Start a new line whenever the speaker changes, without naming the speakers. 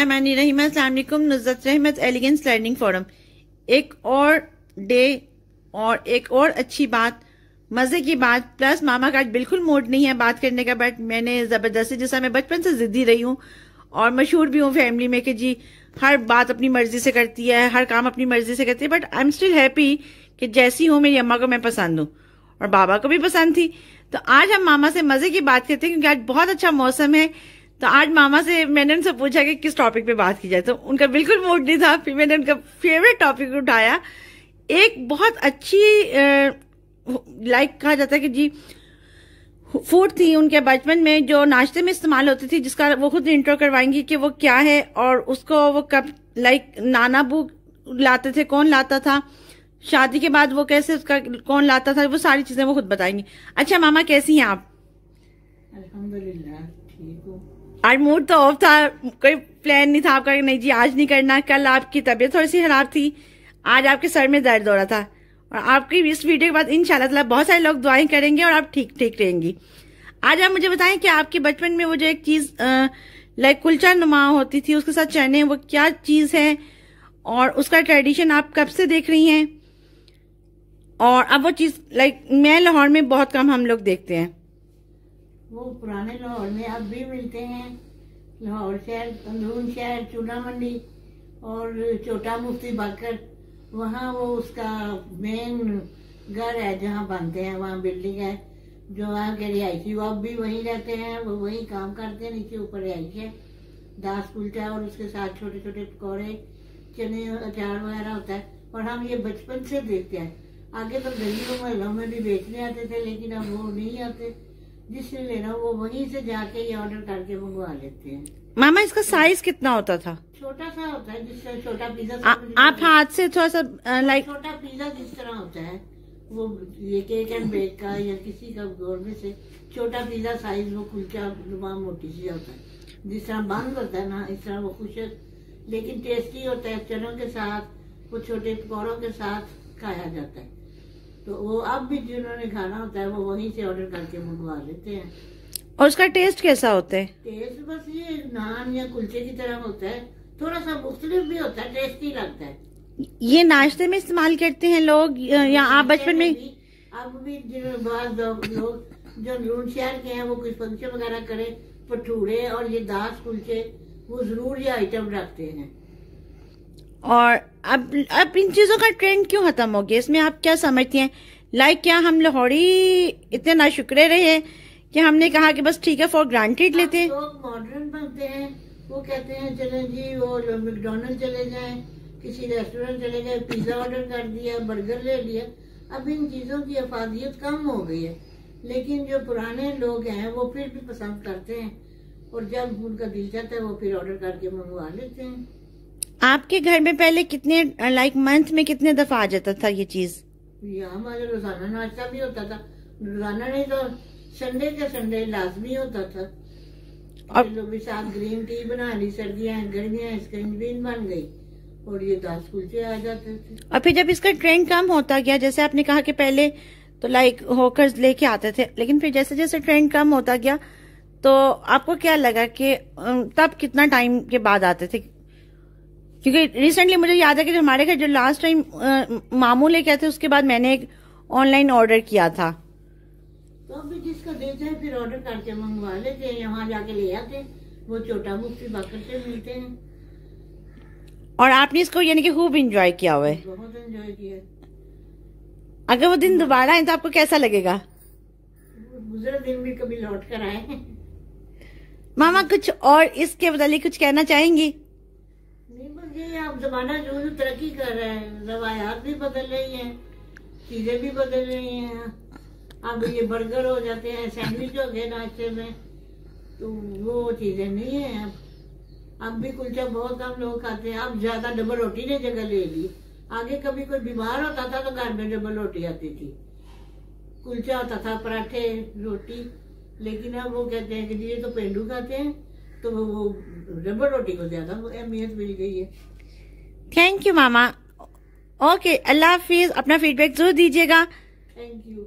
रहीम, अस्सलाम वालेकुम। नुज़रत रहमत एलिगेंस लर्निंग फोरम। एक और डे और एक और अच्छी बात, मजे की बात। प्लस मामा का आज बिल्कुल मूड नहीं है बात करने का, बट मैंने जबरदस्ती, जैसा मैं बचपन से जिद्दी रही हूँ और मशहूर भी हूँ फैमिली में कि जी हर बात अपनी मर्जी से करती है, हर काम अपनी मर्जी से करती है, but I am still happy कि जैसी हूँ मेरी अम्मा को मैं पसंद हूँ और बाबा को भी पसंद थी। तो आज हम मामा से मजे की बात करते हैं क्योंकि आज बहुत अच्छा मौसम है। तो आज मामा से मैंने उनसे पूछा कि किस टॉपिक पे बात की जाए, तो उनका बिल्कुल मूड नहीं था। फिर मैंने उनका फेवरेट टॉपिक उठाया, एक बहुत अच्छी लाइक कहा जाता है कि जी फूड थी उनके बचपन में जो नाश्ते में इस्तेमाल होती थी, जिसका वो खुद इंट्रो करवाएंगी कि वो क्या है और उसको वो कब लाइक नाना बू लाते थे, कौन लाता था, शादी के बाद वो कैसे उसका कौन लाता था, वो सारी चीजें वो खुद बताएंगी। अच्छा मामा, कैसी हैं आप?
अल्हम्दुलिल्लाह ठीक हूँ।
आज मूड तो ऑफ था, कोई प्लान नहीं था आपका, नहीं जी आज नहीं करना। कल आपकी तबीयत थोड़ी सी खराब थी, आज आपके सर में दर्द हो रहा था, और आपकी इस वीडियो के बाद इंशाल्लाह बहुत सारे लोग दुआएं करेंगे और आप ठीक ठीक रहेंगी। आज आप मुझे बताएं कि आपके बचपन में वो जो एक चीज लाइक कुलचा नुमा होती थी उसके साथ चने, वो क्या चीज है और उसका ट्रेडिशन आप कब से देख रही हैं? और अब वो चीज लाइक मैं लाहौर में बहुत कम हम लोग देखते हैं।
वो पुराने लाहौर में अब भी मिलते हैं। लाहौर शहर, अंदरून शहर, चूना मंडी और छोटा मुफ्ती बाकर, वहाँ वो उसका मेन घर है जहाँ बनते हैं, वहाँ बिल्डिंग है जो वहाँ के रिहायशी, वो अब भी वहीं रहते हैं, वो वहीं काम करते हैं। नीचे ऊपर रिहाइश है, दास कुलचा और उसके साथ छोटे छोटे पकौड़े, चने, अचार वगैरह होता है। और हम ये बचपन से देखते हैं। आगे तो गलियों मोहल्लों में भी बेचने आते थे, लेकिन अब वो नहीं आते। जिससे लेना वो वहीं से जाके ये ऑर्डर करके मंगवा लेते हैं।
मामा, इसका साइज कितना होता था?
छोटा सा होता है, जिससे छोटा पिज्जा
आप हाथ से थोड़ा सा लाइक
छोटा पिज्जा जिस तरह होता है वो, ये केक एंड बेक का या किसी का गोर में से छोटा पिज्जा साइज, वो कुलचा नुमा मोटी सी होता है, जिस तरह बंद होता है ना, इस तरह वो खुशक लेकिन टेस्टी होता है। चनों के साथ, वो छोटे पकौड़ों के साथ खाया जाता है। तो वो अब भी जिन्होंने खाना होता है वो वहीं से ऑर्डर करके मंगवा लेते हैं।
और उसका टेस्ट कैसा होता है?
टेस्ट बस ये नान या कुलचे की तरह होता है, थोड़ा सा मुख्तलिफ भी होता है, टेस्टी लगता है।
ये नाश्ते में इस्तेमाल करते हैं लोग या आप बचपन में?
अब भी लोग जो नून शहर के हैं वो कुछ फंक्शन वगैरह करे, भटूरे और ये दास कुलचे वो जरूर ये आइटम रखते हैं।
और अब इन चीजों का ट्रेंड क्यों खत्म हो गया? इसमें आप क्या समझती हैं? लाइक क्या हम लाहौरी इतने नाशुक्रे रहे हैं कि हमने कहा कि बस ठीक है, फॉर ग्रांटेड लेते हैं।
लोग मॉडर्न बनते हैं, वो कहते हैं चले जी वो मैकडॉनल्ड चले जाएं, किसी रेस्टोरेंट चले गए, पिज्जा ऑर्डर कर दिया, बर्गर ले लिया। अब इन चीजों की अफादियत कम हो गई है, लेकिन जो पुराने लोग हैं वो फिर भी पसंद करते हैं, और जब उनका दिल चाहता है वो फिर ऑर्डर करके मंगवा लेते हैं।
आपके घर में पहले कितने लाइक मंथ में कितने दफा आ जाता था ये चीज?
यहाँ हमारे रोजाना नाश्ता भी होता था, रोजाना नहीं तो संडे के संडे लाजमी होता था। और लोग भी साथ ग्रीन टी बना ली, सर्दियाँ गर्मियाँ स्कंजबीन बन गई और ये दास कुलचे आ जाते थे। और
फिर जब इसका ट्रेंड कम होता गया, जैसे आपने कहा कि पहले तो लाइक हॉकर्स लेके आते थे, लेकिन फिर जैसे जैसे ट्रेंड कम होता गया तो आपको क्या लगा कि तब कितना टाइम के बाद आते थे? क्योंकि रिसेंटली मुझे याद है कि हमारे घर जो लास्ट टाइम मामू लेके आए थे, उसके बाद मैंने एक ऑनलाइन ऑर्डर किया था।
तो अभी जिसका देते हैं फिर ऑर्डर करके मंगवा लेते हैं, यहाँ जाके ले आते हैं, वो छोटा मुफ्ती बाकर से मिलते हैं।
और आपने इसको यानी कि खूब एंजॉय किया हुआ है?
बहुत एंजॉय किया।
अगर वो दिन दोबारा आए तो आपको कैसा लगेगा?
गुजरे दिन भी कभी लौट कर आए।
मामा, कुछ और इसके बदले कुछ कहना चाहेंगी?
नहीं, बस ये अब जमाना जो तरक्की कर रहा है, रवायात भी बदल रही हैं, चीजें भी बदल रही हैं। अब ये बर्गर हो जाते हैं, सैंडविच हो गए नाश्ते में, तो वो चीजें नहीं है। अब भी कुलचा बहुत कम लोग खाते हैं, अब ज्यादा डबल रोटी ने जगह ले ली। आगे कभी कोई बीमार होता था तो घर में डबल रोटी आती थी, कुलचा होता था, पराठे, रोटी। लेकिन अब वो कहते हैं कि ये तो पेंडू खाते हैं, तो वो डबल रोटी को ज्यादा अहमियत मिल गई है।
Thank you mama. ओके, अल्लाह हाफिज। अपना फीडबैक जरूर दीजिएगा।
Thank you.